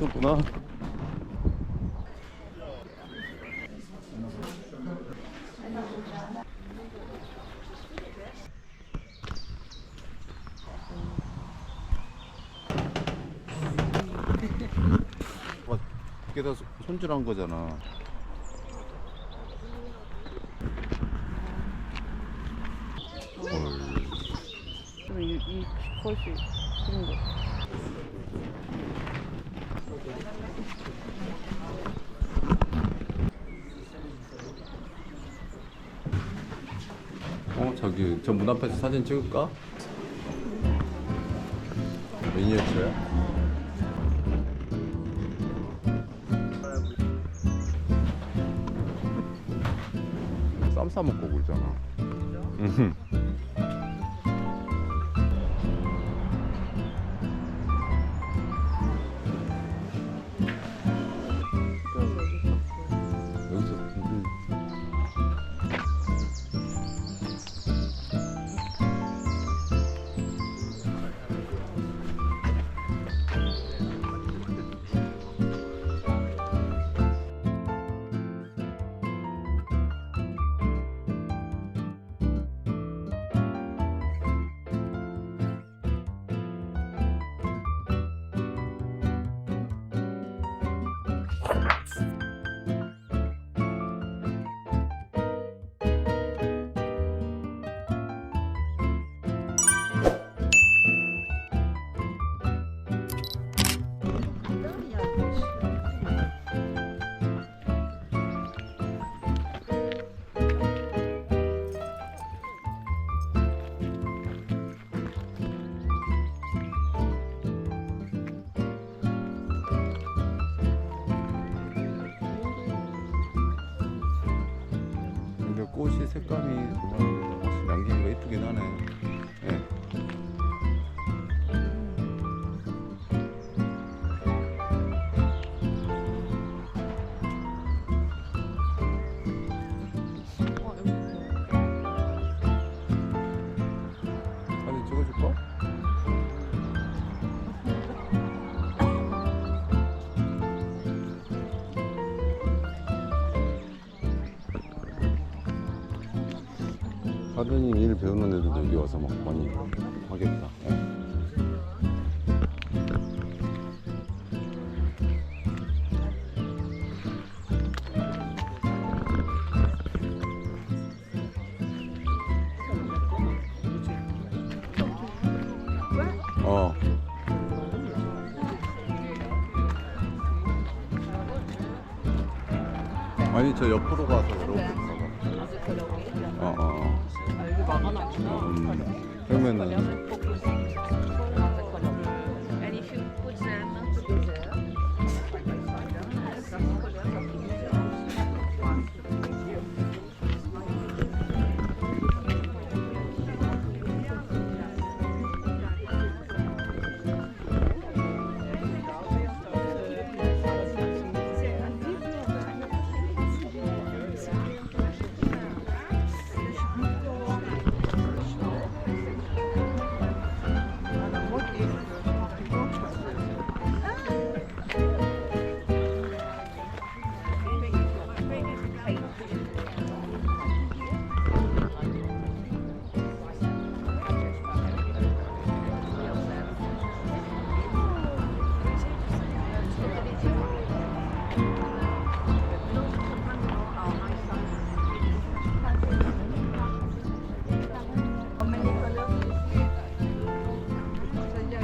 있었구나. 그게 다 손질한 거잖아. 이 컷이 그런 거. 저기 저 문 앞에서 사진 찍을까? 미니어처야? 쌈 싸 먹고 그러잖아. 여기서 꽃이 색감이 정말 양귀비가 이쁘긴 하네. 네. 사진 찍어줄까? 가드닝 일 배우는 애들도 여기 와서 막 많이 하겠다. 아니 저 옆으로 가서 이렇게 가봐. 여기 막아놨구나. 그러면은 And if you put them together,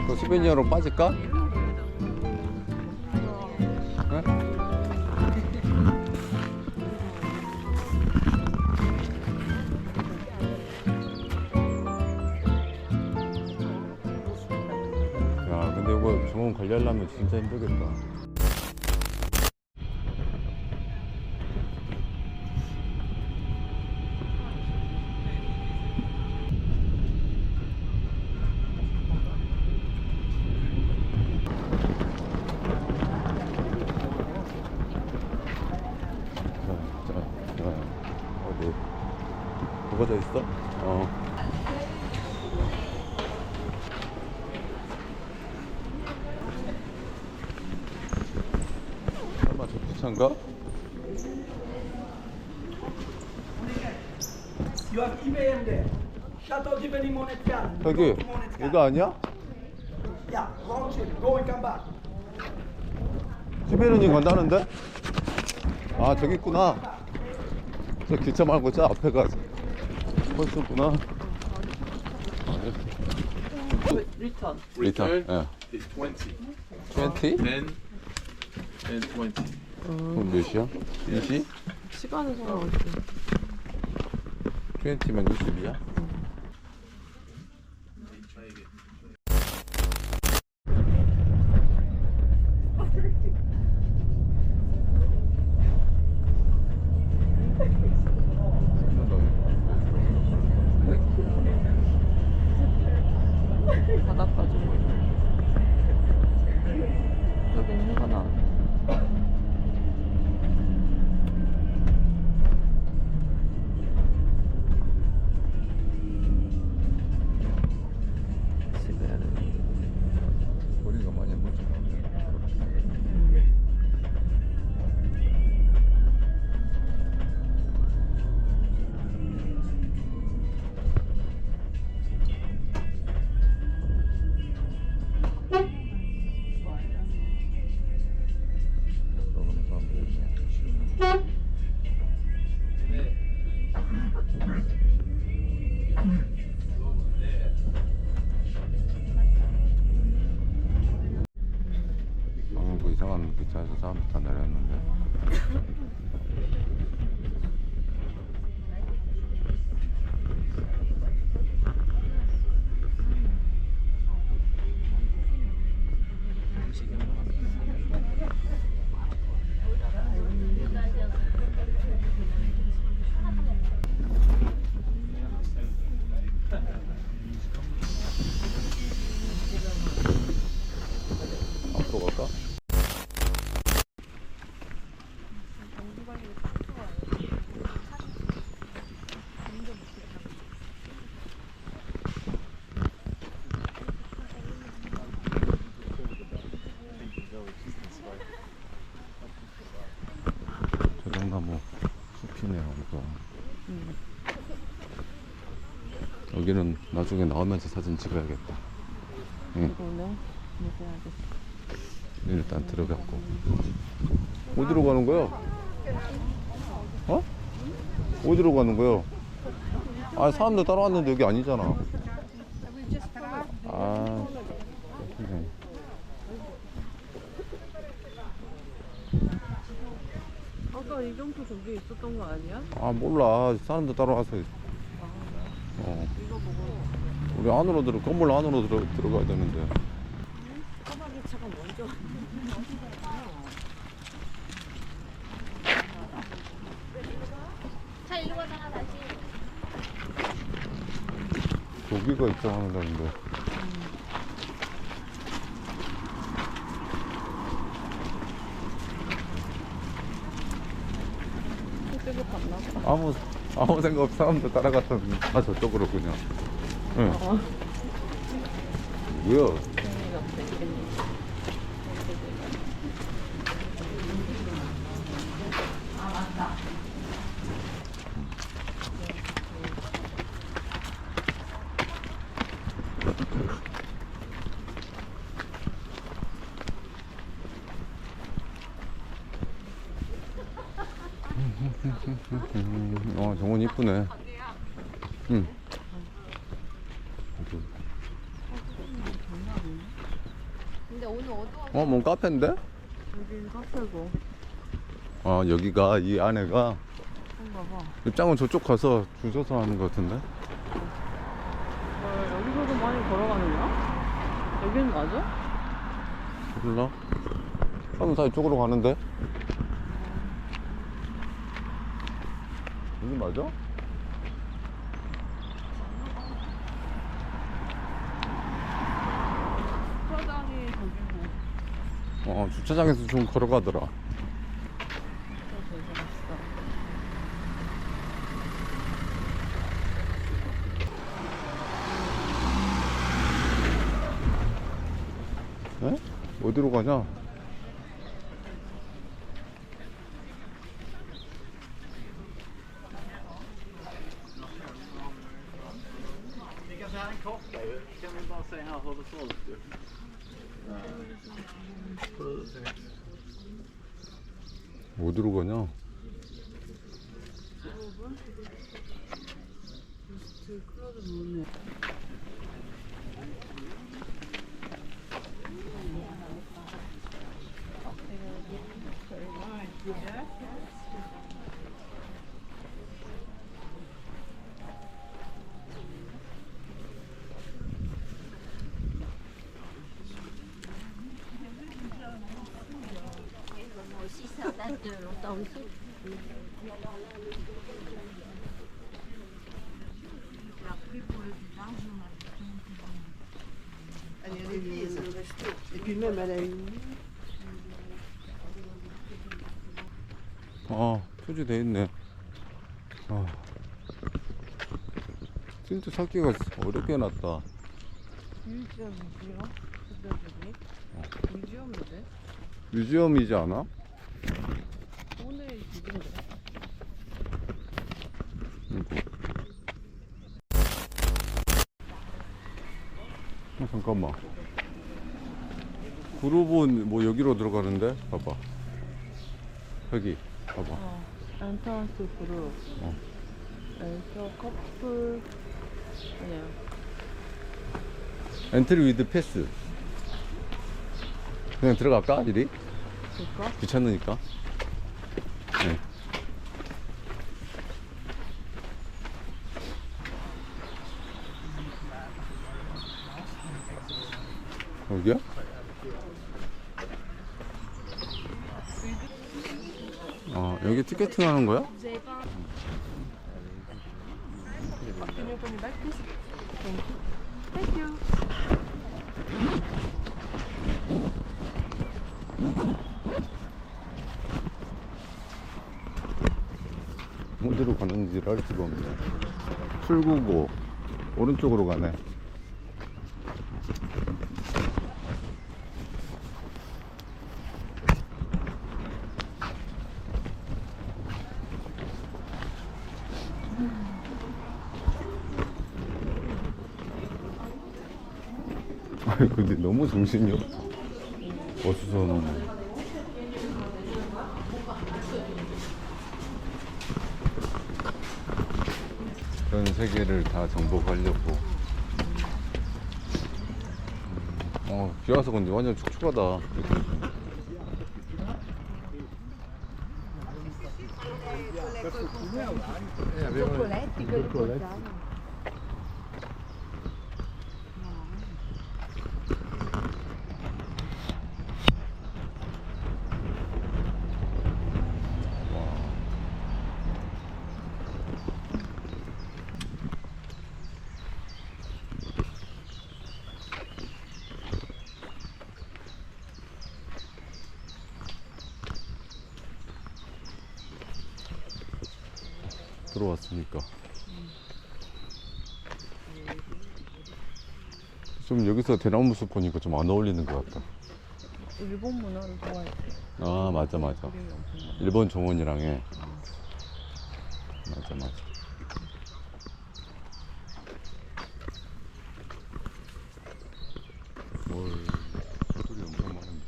그 수베니어로 빠질까? 응? 야 근데 이거 정원 관리하려면 진짜 힘들겠다. 어디 부서져 있어? 차인가? You have IBM there. Chateau d'Ibeni Monétial. 여기 이거 아니야? Yeah, wrong trip. Go and come back. 지베르니 간다는데? 아 저기 있구나. 저 기차 말고 저 앞에가 벌써 있구나. 리턴. 리턴. 예. is 20. 20? 10 and 20. 그럼 몇 시야? 2시? 시간은 상관없지. 20면 20이야? 바닷가 좀. 여긴 해가 나. 머리가 많이 묻혀나오네. 저거는 사람들이 방금 그 이상한 기차에서 사람 다 내렸는데. 앞으로 갈까? 조장나무 숲이네요, 이거. 여기는 나중에 나오면서 사진 찍어야겠다. 응. 이거는 먹어야겠어. 일단 들어갔고. 어디로 가는 거야? 어? 어디로 가는 거야? 아, 사람들 따라왔는데 여기 아니잖아. 아, 그렇군요. 아까 이 정도 저기 있었던 거 아니야? 아, 몰라. 사람들 따라와서. 어. 이거 보고. 우리 안으로 건물 안으로 들어가야 되는데. 까마귀차가 먼저. 자, 일로 가다가 다시. 조기가 입장하는다는데. 이쪽에 갔나 봐. 아무 생각 없이 사람들 따라갔더니 다 저쪽으로 그냥. 응. 뭐야? 재미가 없어, 재미. 정원 이쁘네. 응. 근데 오늘 어두워. 뭔 카페인데? 여기는 카페고. 여기가 이 안에가 그런가 봐. 입장은 저쪽 가서 줄 서서 하는 것 같은데? 여기서도 많이 걸어가는 거야? 여기는 맞아? 몰라? 사람 다 이쪽으로 가는데? 여기 맞아? 주차장이 저기고. 주차장에서 좀 걸어가더라. 되게 맛있어. 에? 어디로 가냐? Can we bara säga här hur det ser ut ju? 어디로 가냐? 클로즈 뭐네. Moi aussi, ça date de longtemps aussi. Elle est à l'église. Et puis même, elle a une... 아, 표지돼 있네. 아, 진짜 찾기가 어렵게 해놨다. 뮤지엄이지요? 뮤지엄인데? 뮤지엄이지 않아? 오늘 기준데. 잠깐만. 그룹은 뭐 여기로 들어가는데? 봐봐. 여기. 봐봐. 엔터런스 그룹. 어. 엔터 커플. 아니야. 엔트리 위드 패스. 그냥 들어갈까? 이리? 그럴까? 귀찮으니까. 네. 여기야? 여기 티켓팅 하는 거야? 어디로 가는지를 알 수가 없네. 출구고 오른쪽으로 가네. 아니 근데 너무 정신이 없어. 어수선하네. 전 세계를 다 정복하려고. 비 와서 근데 완전 축축하다. 들어왔으니까 좀 여기서 대나무 숲 보니까 좀 안 어울리는 것 같다. 일본 문화를 좋아해. 아 맞아 맞아. 일본 정원이랑 해. 맞아 맞아. 뭘 소리 엄청 많은데.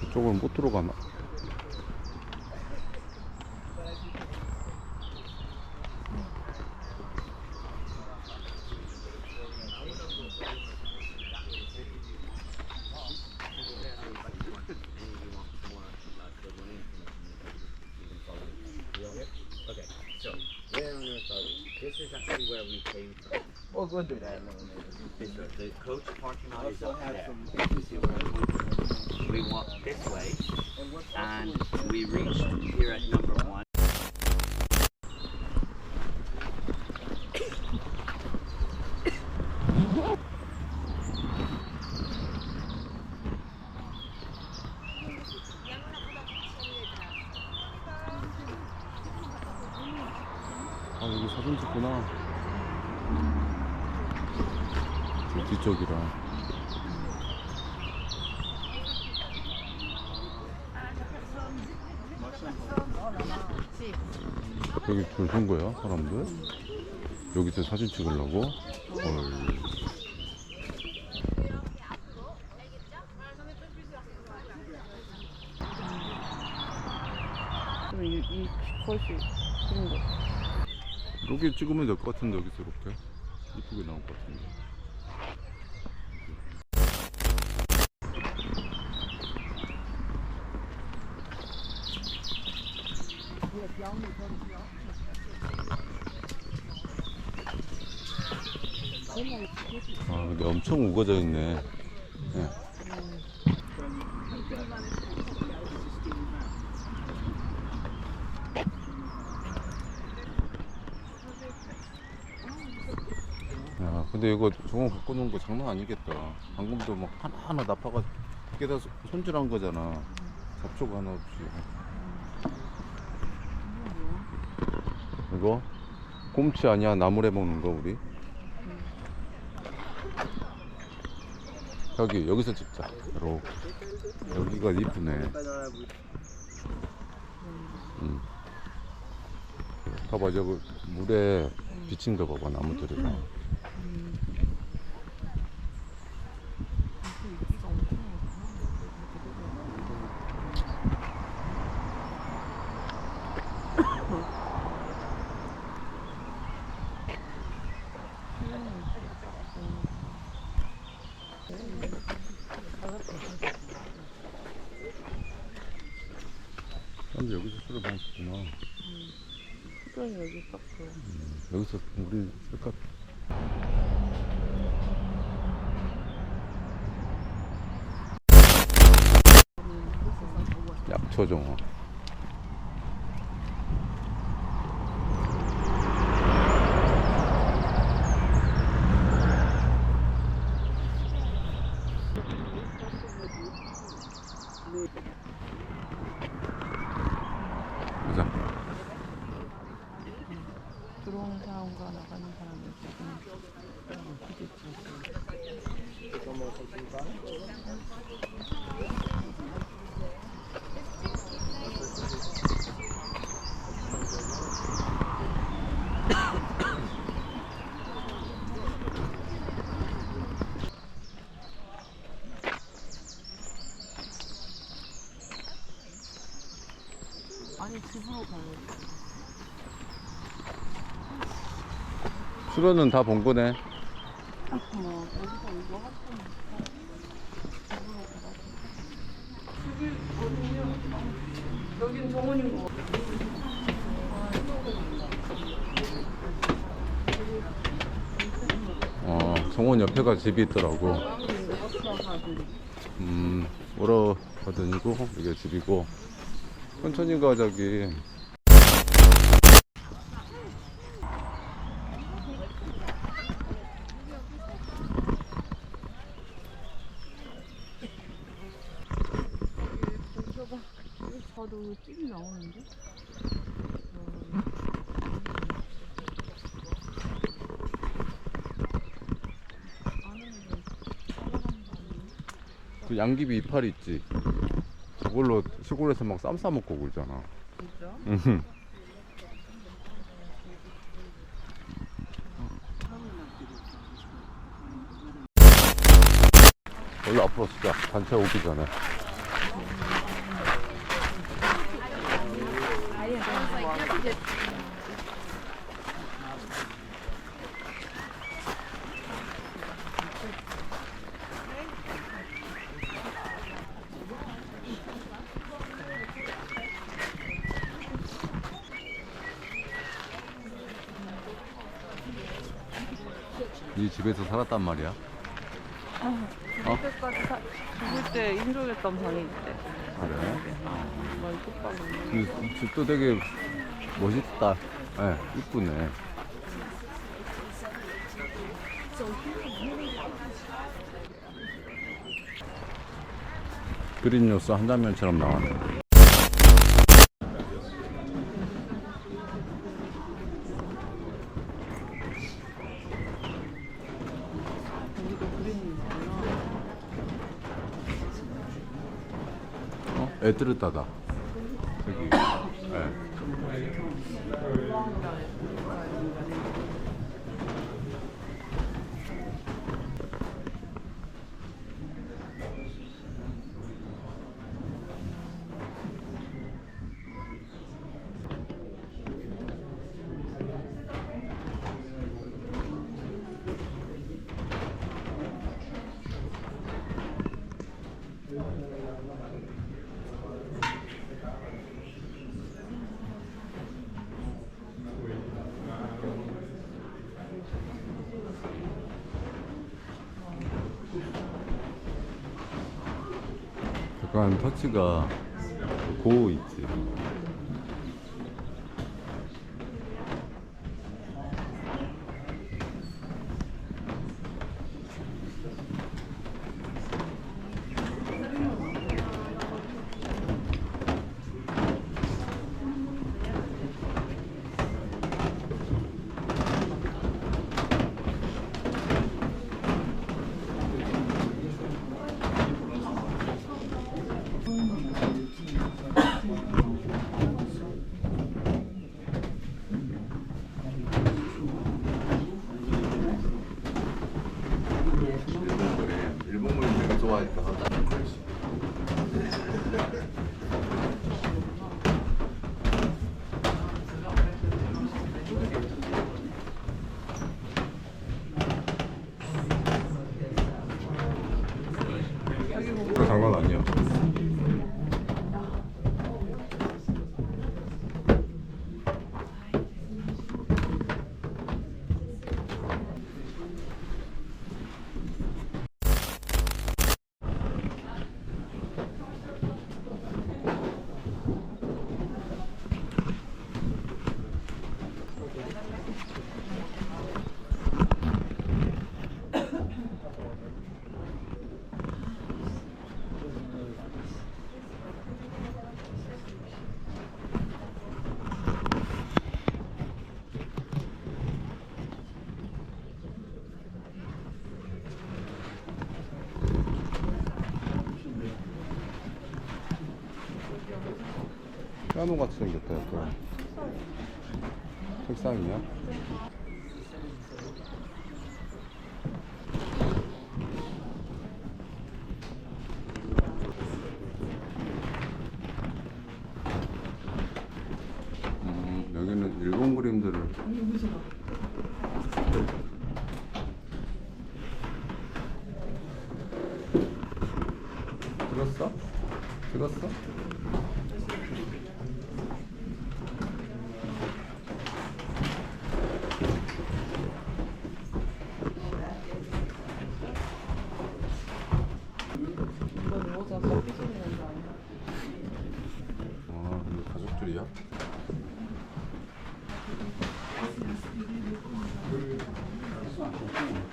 저쪽은 못 들어가나? Okay, so where on earth are we? This is actually where we came from. We'll go do that. This is the coach parking lot is up there. You see where I'm pointing? We walked this way, and we reached here at number 1. 그 뒤쪽이랑. 여기 줄 선 거야, 사람들? 여기서 사진 찍으려고? 헐. 그럼 이 컷이 그런 거. 여기 찍으면 될 것 같은데, 여기서 이렇게. 이쁘게 나올 것 같은데. 아, 근데 엄청 우거져 있네. 네. 야, 근데 이거 저거 갖고 노는 거 장난 아니겠다. 방금도 막 하나하나 나파가 깨다 손질한 거잖아. 잡초가 하나 없이. 이거 곰치 아니야? 나물에 먹는 거 우리? 여기서 찍자. 이렇게. 여기가 이쁘네. 봐봐, 저거 물에 비친 거 봐봐, 나무들이랑. 사람들 여기서 술을 많이 먹구나. 그럼 여기 딱 그. 여기서 우리 쓸까? 약초종어. 보자. 들어오는 사람과 나가는 사람들 지금 아니 집으로 가요. 수로는 다 본 거네. 뭐 여기서 이거 합치면 집으로 가서. 집이 어디냐? 여긴 정원인 거 같아. 정원 옆에가 집이 있더라고. 오라가든이고 이게 집이고. 천천히 가, 저기. 저도 찜이 나오는데? 그 양귀비 이파리 있지? 그걸로 시골에서 막 쌈 싸먹고 그러잖아. 진짜? 원래 앞으로 쓰자. 단체 오기 전에. 이 집에서 살았단 말이야. 그때까지 죽을 때 힘들겠던 방이 있대. 그래? 난 뚝방인데. 이 집도 되게 멋있다. 예, 이쁘네. 그린 뉴스 한 장면처럼 나왔네. 여기도 에뜨르다다. 저기. 예. 약간 터치가 고우 있지. 일본 물 되게 좋아했다. 그거 장난 아니야. 피아노 같이 생겼다. 약간 책상이야? 여기는 일본 그림들을 찍었어? 찍었어? 아, 근데 가족들이야?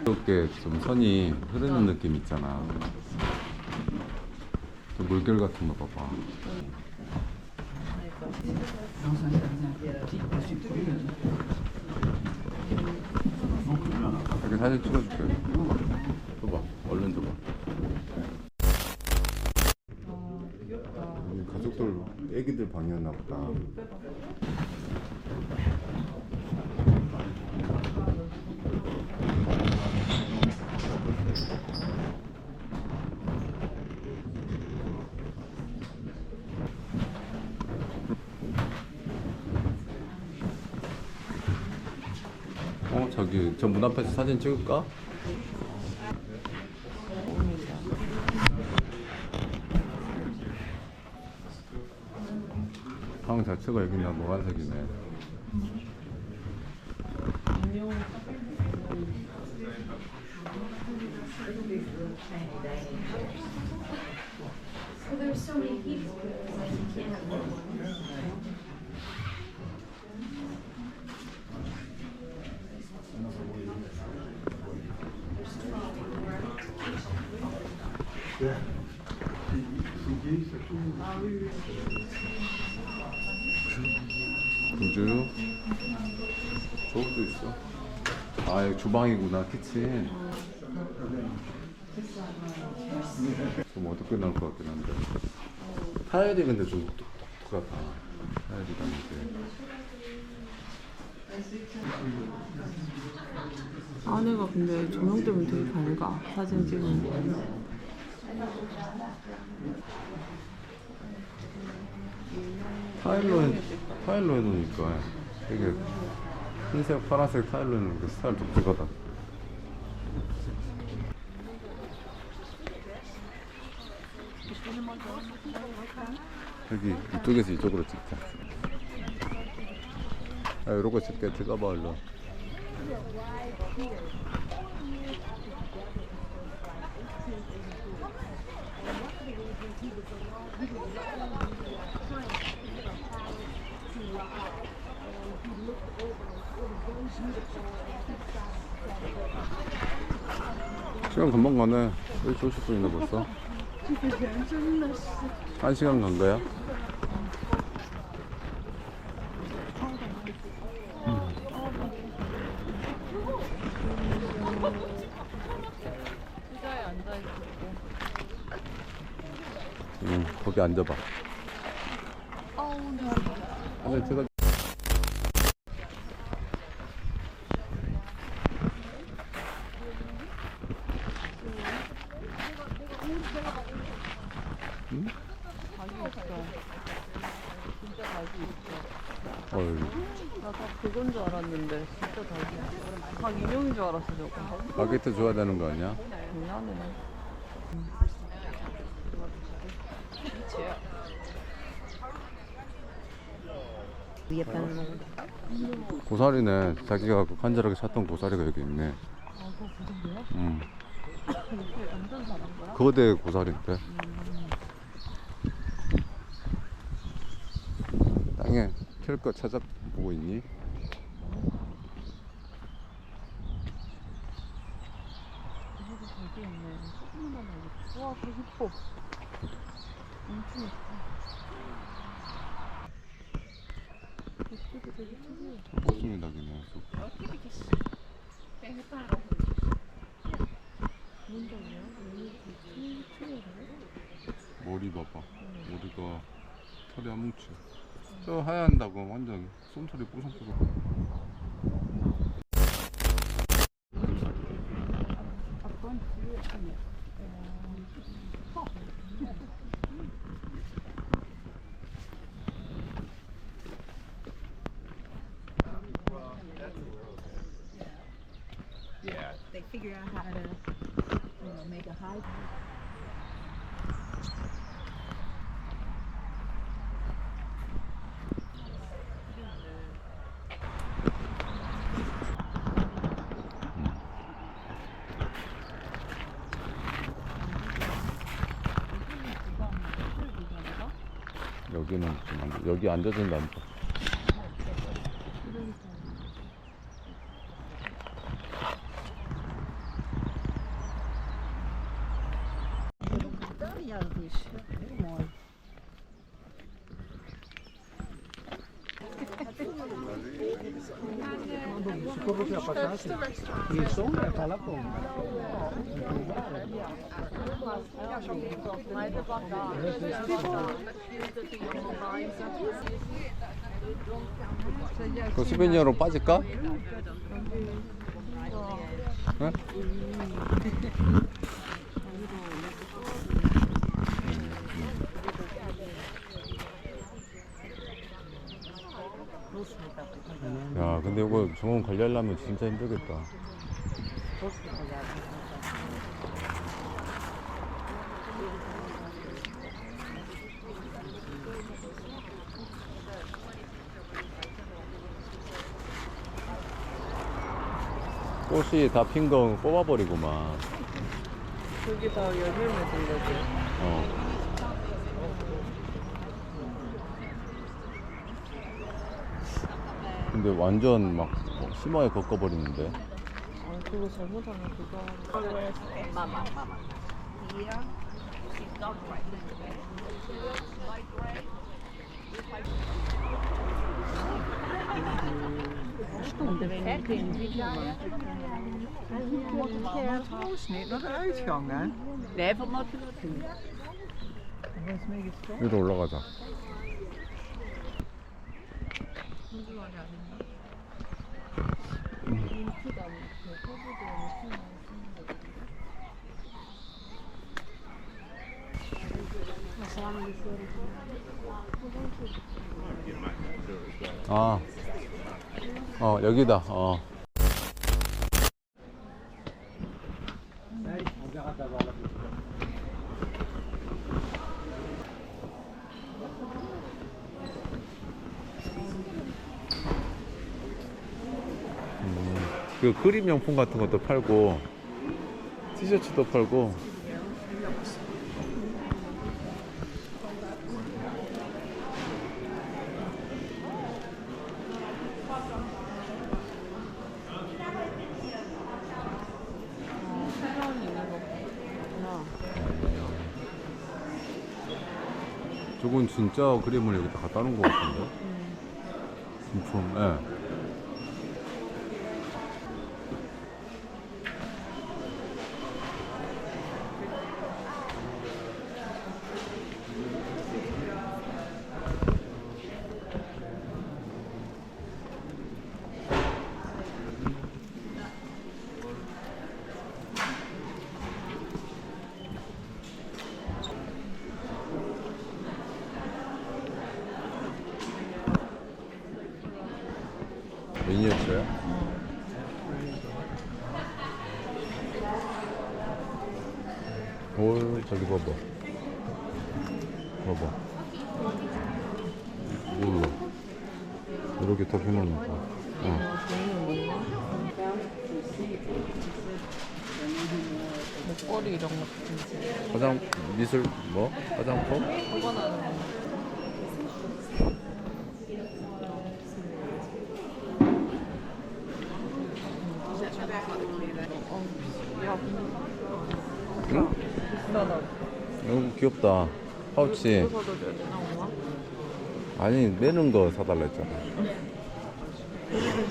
이렇게 좀 선이 흐르는 느낌 있잖아. 또 물결 같은 거 봐봐. 이렇게 사진 찍어줄게. 줘봐, 얼른 줘봐. 가족들, 애기들 방이었나 보다. 저기 저 문 앞에서 사진 찍을까? 방 자체가 여기 나 노란색이네. So there's so many people, it's like you can't have one. 우주 저것도 있어. 아, 여기 주방이구나, 키친. 좀 어둡게 나올 것 같긴 한데. 타일이 근데 좀 독특하다. 타일이라는 게. 안에가 근데 조명 때문에 되게 밝아. 사진 찍은 거. 타일로 해놓으니까 되게 흰색, 파란색 타일로 해놓으니까 스타일 독특하다. 여기 이쪽에서 이쪽으로 찍자. 아, 이러고 찍게. 들어가봐 얼른. 시간 금방 가네. 1시 50분이나 벌써. 1시간 간 거야? 의자에 앉아있을게. 응, 거기 앉아봐. 아우, 근데 제가 닭이 있어. 진짜 닭이 있어. 어이, 나 닭 그건 줄 알았는데 진짜 닭이야. 닭 인형인 줄 알았어 저거. 바게트 줘야 되는 거 아니야? 장난해. 고사리네. 자기가 그 간절하게 찾던 고사리가 여기 있네. 아 그거 고등어야? 응. 이게 완전 잘한 거야? 거대 고사리인데. 땅에 캘 거 찾아보고 있니? 이거 되게 있네. 조금만 하고. 와 되게 이뻐. 엄청 이뻐. 목소리 되게 특이해. 꽃순이 닭이네. 뭔 닭이야? 특이해. 머리 봐봐. 머리가 털이 한 뭉치. 저 하얀 닭은 완전 솜털이 뽀송뽀송. They figure out how to, make a high. 여기는 좀 안 돼. 여기 앉아준다. Ja, dat is heel mooi. 그 수베니어로 빠질까? 응? 야, 근데 이거 정원 관리하려면 진짜 힘들겠다. 꽃이 다 핀 거 뽑아버리고만. 저기 다 열매 맺은 거지. 어. 근데 완전 막 심하게 걷어버리는데. 아 그거 잘못하면 그거. Snit nog uitgangen. Nee, van wat doen. 위로 올라가자. 공주말이 아닌가? 인기가 그 서부도 엄청 많이 쓰는 아, 여기다. 그 그림 용품 같은 것도 팔고 티셔츠도 팔고. 사람 있는 거구나. 저건 진짜 그림을 여기다 갖다 놓은 것 같은데. 진품. 예. 미니어처야? 오, 저기 봐봐. 봐봐. 몰라. 이렇게 다 해놓는 거. 목걸이 이런 것도 화장, 미술, 뭐? 화장품? 보관하는 거. 응? 비싸다. 너무 귀엽다. 파우치. 이거 사도 돼야 되나 엄마? 아니, 매는 거 사달라 했잖아.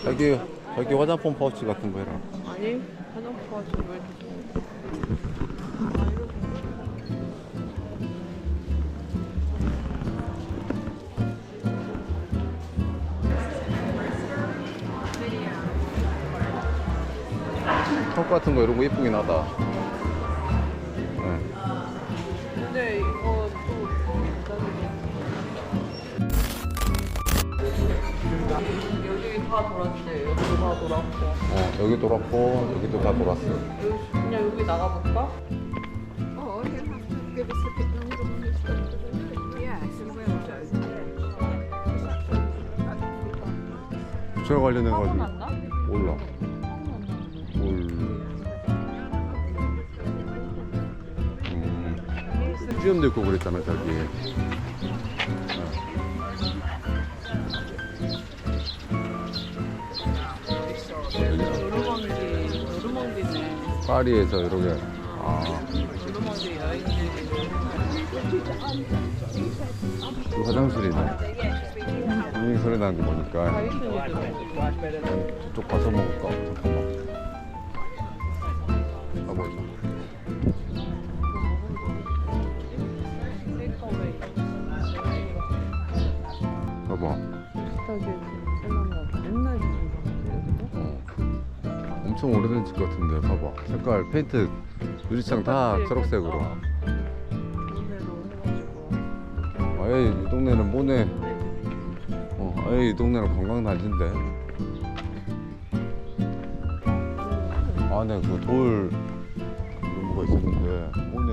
자기 화장품 파우치 같은 거 해라. 아니 화장품 지금 왜 이렇게 좋아? 턱 같은 거 이런 거 이쁘긴 하다. 네. 근데 이거 또 여기 다 돌았지. 여기 다 돌았고. 여기 돌았고 여기도 다 돌았어. 그냥 여기 나가볼까? 부채 관련해가지고 났나? 몰라. 뮤지엄도 있고 그랬잖아 저기. 노르망디네. 파리에서 이렇게. 노르망디 여행지. 그 화장실이네. 분명히 소리 나는 거 보니까 다이슨이도. 저쪽 가서 먹을까? 잠깐만. 가보자. 테이크어웨이. 봐봐. 비슷하게 해놨나 봐. 옛날 집인가? 엄청 오래된 집 같은데 봐봐. 색깔 페인트 유리창 다 초록색으로. 모네로 해가지고. 아예 이 동네는 모네. 아예 이 동네는 관광단지인데. 안에 그 돌 이런 거가 있었는데 모네.